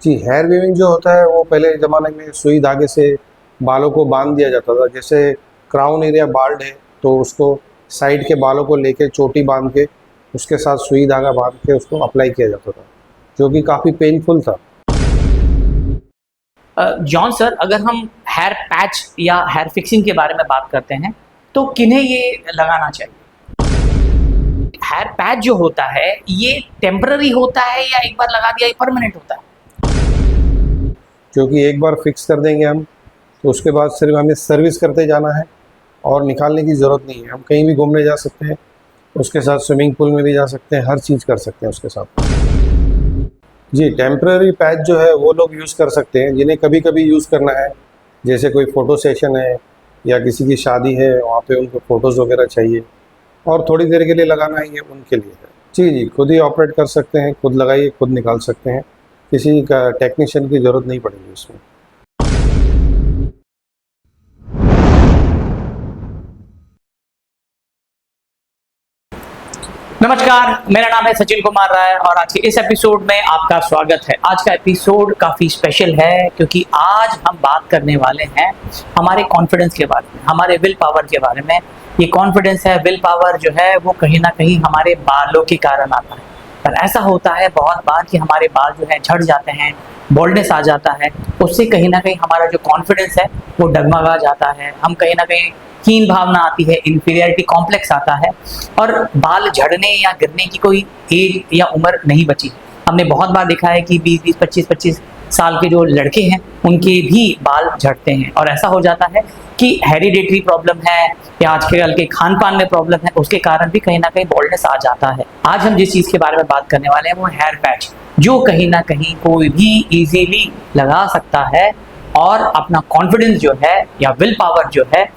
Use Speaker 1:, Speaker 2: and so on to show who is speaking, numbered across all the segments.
Speaker 1: जी, hair weaving जो होता है वो पहले ज़माने में सुई धागे से बालों को बांध दिया जाता था। जैसे क्राउन एरिया बाल्ड है तो उसको साइड के बालों को लेके चोटी बांध के उसके साथ सुई धागा बांध के उसको अप्लाई किया जाता था, जो कि काफ़ी पेनफुल था।
Speaker 2: जॉन सर, अगर हम हेयर पैच या हेयर फिक्सिंग के बारे में बात करते हैं तो किन्हें ये लगाना चाहिए? हेयर पैच जो होता है ये टेम्पररी होता है या एक बार लगा दिया ये परमानेंट होता है?
Speaker 1: क्योंकि एक बार फिक्स कर देंगे हम तो उसके बाद सिर्फ हमें सर्विस करते जाना है और निकालने की ज़रूरत नहीं है। हम कहीं भी घूमने जा सकते हैं, उसके साथ स्विमिंग पूल में भी जा सकते हैं, हर चीज़ कर सकते हैं उसके साथ। जी, टेम्पररी पैच जो है वो लोग यूज़ कर सकते हैं जिन्हें कभी कभी यूज़ करना है, जैसे कोई फ़ोटो सेशन है या किसी की शादी है, वहाँ पे उनको फ़ोटोज़ वगैरह चाहिए और थोड़ी देर के लिए लगाना है, ये उनके लिए है। जी जी, खुद ही ऑपरेट कर सकते हैं, खुद लगाइए, खुद निकाल सकते हैं, किसी का टेक्नीशियन की ज़रूरत नहीं पड़ेगी उसमें।
Speaker 2: नमस्कार, मेरा नाम है सचिन कुमार राय और आज के इस एपिसोड में आपका स्वागत है। आज का एपिसोड काफ़ी स्पेशल है क्योंकि आज हम बात करने वाले हैं हमारे कॉन्फिडेंस के बारे में, हमारे विल पावर के बारे में। ये कॉन्फिडेंस है, विल पावर जो है वो कहीं ना कहीं हमारे बालों के कारण आता है। पर ऐसा होता है बहुत बार कि हमारे बाल जो है झड़ जाते हैं, बॉल्डनेस आ जाता है, उससे कहीं ना कहीं हमारा जो कॉन्फिडेंस है वो डगमगा जाता है। हम कहीं ना कहीं हीन भावना आती है, इंफीरियरिटी कॉम्प्लेक्स आता है और बाल झड़ने या गिरने की कोई एज या उम्र नहीं बची। हमने बहुत बार देखा है कि 20-20, 25-25 साल के जो लड़के हैं उनके भी बाल झड़ते हैं और ऐसा हो जाता है कि हेरिडेटरी प्रॉब्लम है या आजकल के खान पान में प्रॉब्लम है, उसके कारण भी कहीं ना कहीं बॉल्डनेस आ जाता है। आज हम जिस चीज़ के बारे में बात करने वाले हैं वो हेयर पैच, जो कहीं ना कहीं कोई भी इजीली लगा सकता है और अपना कॉन्फिडेंस जो है या विल पावर जो है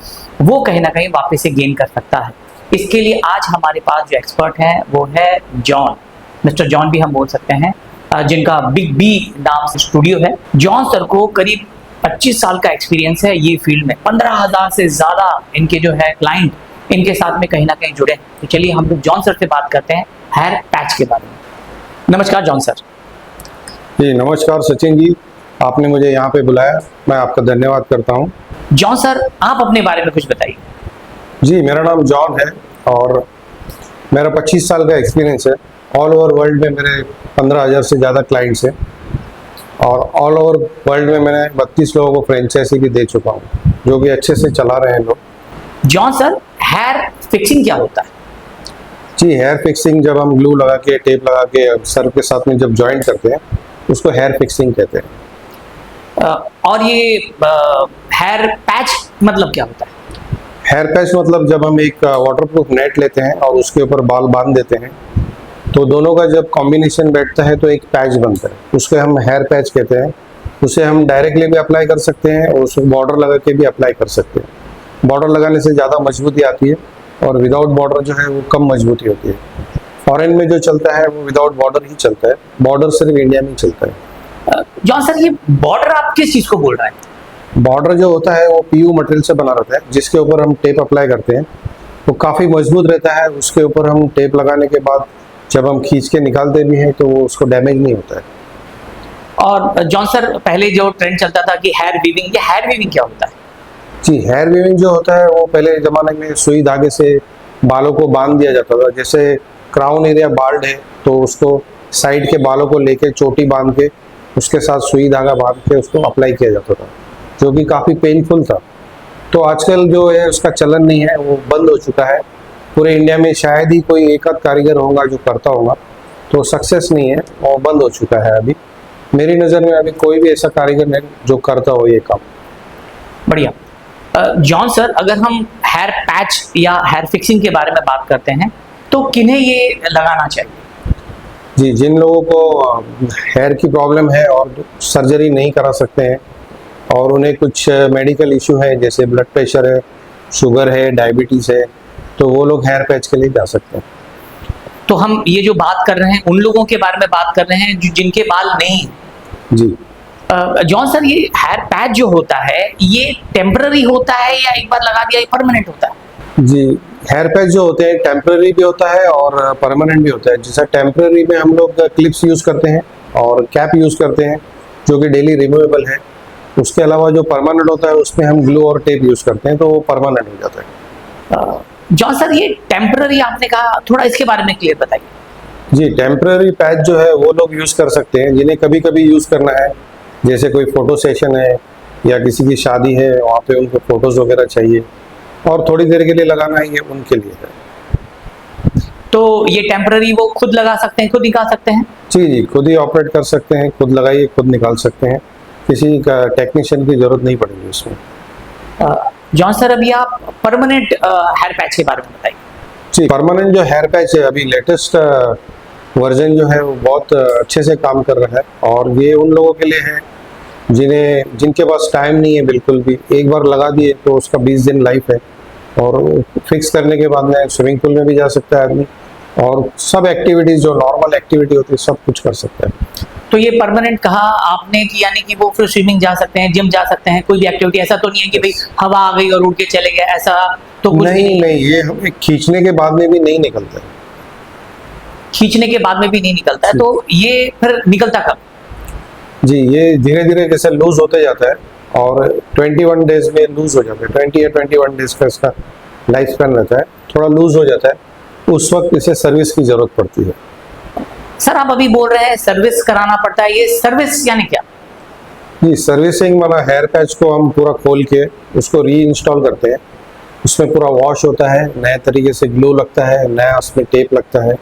Speaker 2: वो कहीं ना कहीं वापस से गेन कर सकता है। इसके लिए आज हमारे पास जो एक्सपर्ट हैं वो है जॉन, मिस्टर जॉन भी हम बोल सकते हैं, जिनका बिग बी नाम से स्टूडियो है। जॉन सर को करीब 25 साल का एक्सपीरियंस है ये फील्ड में। 15,000 से ज़्यादा इनके जो है क्लाइंट इनके साथ में कहीं ना कहीं जुड़े हैं। तो चलिए हम लोग जॉन सर से बात करते हैं हेयर पैच के बारे में। नमस्कार जॉन सर।
Speaker 1: जी नमस्कार सचिन जी, आपने मुझे यहाँ पे बुलाया, मैं आपका धन्यवाद करता हूँ।
Speaker 2: जॉन सर, आप अपने बारे में कुछ बताइए।
Speaker 1: जी, मेरा नाम जॉन है और मेरा 25 साल का एक्सपीरियंस है। ऑल ओवर वर्ल्ड में मेरे 15,000 से ज़्यादा क्लाइंट्स हैं और ऑल ओवर वर्ल्ड में मैंने 32 लोगों को फ्रेंचाइजी भी दे चुका हूँ, जो कि अच्छे से चला रहे हैं लोग।
Speaker 2: जॉन सर, हेयर फिक्सिंग क्या होता है?
Speaker 1: जी, हेयर फिक्सिंग जब हम ग्लू लगा के, टेप लगा के सर के साथ में जब जॉइंट करते हैं उसको हेयर फिक्सिंग कहते हैं।
Speaker 2: और ये हेयर पैच मतलब क्या होता है?
Speaker 1: हेयर पैच मतलब जब हम एक वाटरप्रूफ नेट लेते हैं और उसके ऊपर बाल बांध देते हैं तो दोनों का जब कॉम्बिनेशन बैठता है तो एक पैच बनता है, उसको हम हेयर पैच कहते हैं। उसे हम डायरेक्टली भी अप्लाई कर सकते हैं और उसको बॉर्डर लगा के भी अप्लाई कर सकते हैं। बॉर्डर लगाने से ज़्यादा मजबूती आती है और विदाउट बॉर्डर जो है वो कम मजबूती होती है। फॉरेन में जो चलता है वो विदाउट बॉर्डर ही चलता है, बॉर्डर सिर्फ इंडिया में ही चलता है।
Speaker 2: जॉन सर, ये बॉर्डर आप किस चीज़ को बोल रहे हैं?
Speaker 1: बॉर्डर जो होता है वो पीयू मटेरियल से बना रहता है, जिसके ऊपर हम टेप अप्लाई करते हैं। वो काफ़ी मजबूत रहता है, उसके ऊपर हम टेप लगाने के बाद जब हम खींच के निकालते भी हैं तो वो उसको डैमेज नहीं होता है।
Speaker 2: और जॉन सर, पहले जो ट्रेंड चलता था कि हेयर वीविंग, ये हेयर वीविंग क्या होता है?
Speaker 1: जी, हेयर वीविंग जो होता है वो पहले ज़माने में सुई धागे से बालों को बांध दिया जाता था। जैसे क्राउन एरिया बाल्ड है तो उसको साइड के बालों को लेके चोटी बांध के उसके साथ सुई धागा बांध के उसको अप्लाई किया जाता था, जो कि काफ़ी पेनफुल था। तो आजकल जो है उसका चलन नहीं है, वो बंद हो चुका है। पूरे इंडिया में शायद ही कोई एक आध कारीगर होगा जो करता होगा, तो सक्सेस नहीं है और बंद हो चुका है। अभी मेरी नज़र में अभी कोई भी ऐसा कारीगर नहीं जो करता हो ये काम।
Speaker 2: बढ़िया। जॉन सर, अगर हम हेयर पैच या हेयर फिक्सिंग के बारे में बात करते हैं तो किन्हें ये लगाना चाहिए?
Speaker 1: जी, जिन लोगों को हेयर की प्रॉब्लम है और सर्जरी नहीं करा सकते हैं और उन्हें कुछ मेडिकल इशू है, जैसे ब्लड प्रेशर है, शुगर है, डायबिटीज़ है, तो वो लोग हेयर पैच के लिए जा सकते हैं।
Speaker 2: तो हम ये जो बात कर रहे हैं उन लोगों के बारे में बात कर रहे हैं जिनके बाल नहीं हैं।
Speaker 1: जी
Speaker 2: जॉन सर, ये हेयर पैच जो होता है ये टेम्पररी होता है या एक बार लगा दिया ये परमानेंट होता है?
Speaker 1: जी, हेयर पैच जो होते हैं टेम्पररी भी होता है और परमानेंट भी होता है। जैसा टेम्पररी में हम लोग क्लिप्स यूज़ करते हैं और कैप यूज़ करते हैं, जो कि डेली रिमूवेबल है। उसके अलावा जो परमानेंट होता है उसमें हम ग्लू और टेप यूज़ करते हैं, तो वो परमानेंट हो जाता है।
Speaker 2: जॉन सर, ये टेम्पररी आपने कहा, थोड़ा इसके बारे में क्लियर बताइए।
Speaker 1: जी, टेम्पररी पैच जो है वो लोग यूज़ कर सकते हैं जिन्हें कभी कभी यूज़ करना है, जैसे कोई फ़ोटो सेशन है या किसी की शादी है, वहाँ पे उनको फ़ोटोज़ वगैरह चाहिए और थोड़ी देर के लिए लगाना है, ये उनके लिए है।
Speaker 2: तो ये टेम्पररी वो खुद लगा सकते हैं, खुद निकाल सकते हैं?
Speaker 1: जी जी, खुद ही ऑपरेट कर सकते हैं, खुद लगाइए, खुद निकाल सकते हैं, किसी का टेक्नीशियन की ज़रूरत नहीं पड़ेगी उसमें।
Speaker 2: जॉन सर, अभी आप परमानेंट हेयर पैच के बारे में बताइए।
Speaker 1: जी, परमानेंट जो हेयर पैच है अभी लेटेस्ट वर्जन जो है वो बहुत अच्छे से काम कर रहा है, और ये उन लोगों के लिए है जिनके पास टाइम नहीं है बिल्कुल भी। एक बार लगा दिए तो उसका 20 दिन लाइफ है, और फिक्स करने के बाद में स्विमिंग पूल में भी जा सकता है आदमी, और सब एक्टिविटीज़ जो नॉर्मल एक्टिविटी होती है सब कुछ कर सकता है।
Speaker 2: तो ये परमानेंट कहा आपने कि यानी कि वो फिर स्विमिंग जा सकते हैं, जिम जा सकते हैं, कोई भी एक्टिविटी, ऐसा तो नहीं है कि भाई हवा आ गई और उड़ के चले गए, ऐसा तो कुछ भी
Speaker 1: नहीं नहीं, ये हमें खींचने के बाद में भी नहीं निकलता है।
Speaker 2: खींचने के बाद में भी नहीं निकलता है, तो ये फिर निकलता कब?
Speaker 1: जी, ये धीरे धीरे जैसे लूज होते जाता है, और 21 डेज में लूज हो जाता है। 20 या 21 डेज का इसका लाइफ स्पैन रहता है, थोड़ा लूज हो जाता है, उस वक्त इसे सर्विस की जरूरत पड़ती है।
Speaker 2: सर, आप अभी बोल रहे हैं सर्विस कराना पड़ता है, ये सर्विस यानी क्या?
Speaker 1: जी, सर्विसिंग माना हेयर पैच को हम पूरा खोल के उसको री इंस्टॉल करते हैं, उसमें पूरा वॉश होता है, नए तरीके से ग्लू लगता है, नया उसमें टेप लगता है,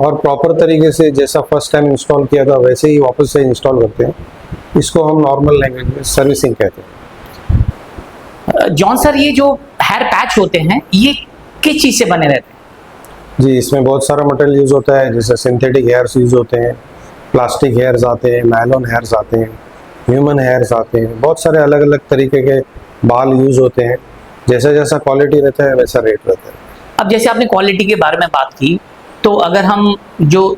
Speaker 1: और प्रॉपर तरीके से जैसा फर्स्ट टाइम इंस्टॉल किया था वैसे ही वापस से इंस्टॉल करते हैं। इसको हम नॉर्मल लैंग्वेज में सर्विसिंग कहते हैं।
Speaker 2: जॉन सर, ये जो हेयर पैच होते हैं ये किस चीज से बने रहते हैं?
Speaker 1: जी, इसमें बहुत सारा मटेरियल यूज़ होता है, जैसे सिंथेटिक हेयर्स यूज़ होते हैं, प्लास्टिक हेयर्स आते हैं, नायलॉन हेयर्स आते हैं, ह्यूमन हेयर्स आते हैं, बहुत सारे अलग अलग तरीके के बाल यूज़ होते हैं। जैसा जैसा क्वालिटी रहता है वैसा रेट रहता है।
Speaker 2: अब जैसे आपने क्वालिटी के बारे में बात की, तो अगर हम जो